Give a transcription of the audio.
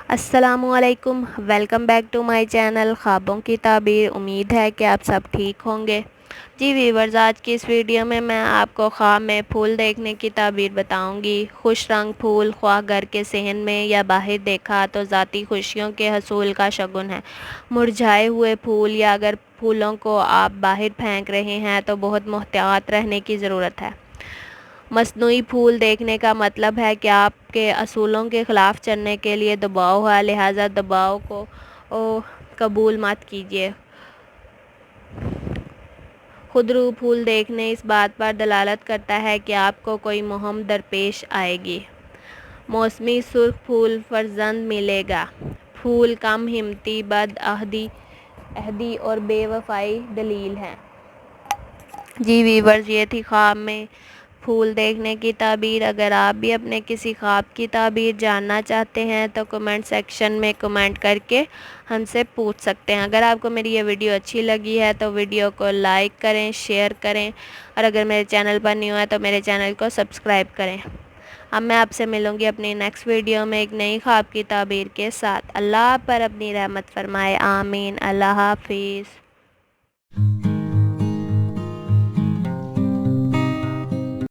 السلام علیکم، welcome back to my channel خوابوں کی تعبیر۔ امید ہے کہ آپ سب ٹھیک ہوں گے۔ جی ویورز، آج کی اس ویڈیو میں آپ کو خواب میں پھول دیکھنے کی تعبیر بتاؤں گی۔ خوش رنگ پھول خواہ گھر کے صحن میں یا باہر دیکھا تو ذاتی خوشیوں کے حصول کا شگن ہے۔ مرجھائے ہوئے پھول یا اگر پھولوں کو آپ باہر پھینک رہے ہیں تو بہت محتاط رہنے کی ضرورت ہے۔ مصنوعی پھول دیکھنے کا مطلب ہے کہ آپ کے اصولوں کے خلاف چلنے کے لیے دباؤ ہے، لہٰذا دباؤ کو قبول مت کیجیے۔ خودرو پھول دیکھنے اس بات پر دلالت کرتا ہے کہ آپ کو کوئی مہم درپیش آئے گی۔ موسمی سرخ پھول فرزند ملے گا۔ پھول کم ہمتی، بد عہدی اور بے وفائی دلیل ہے۔ جی ویورز، یہ تھی خواب میں پھول دیکھنے کی تعبیر۔ اگر آپ بھی اپنے کسی خواب کی تعبیر جاننا چاہتے ہیں تو کمنٹ سیکشن میں کمنٹ کر کے ہم سے پوچھ سکتے ہیں۔ اگر آپ کو میری یہ ویڈیو اچھی لگی ہے تو ویڈیو کو لائک کریں، شیئر کریں، اور اگر میرے چینل پر نیو ہے تو میرے چینل کو سبسکرائب کریں۔ اب میں آپ سے ملوں گی اپنی نیکسٹ ویڈیو میں ایک نئی خواب کی تعبیر کے ساتھ۔ اللہ آپ پر اپنی رحمت فرمائے، آمین۔ اللہ حافظ۔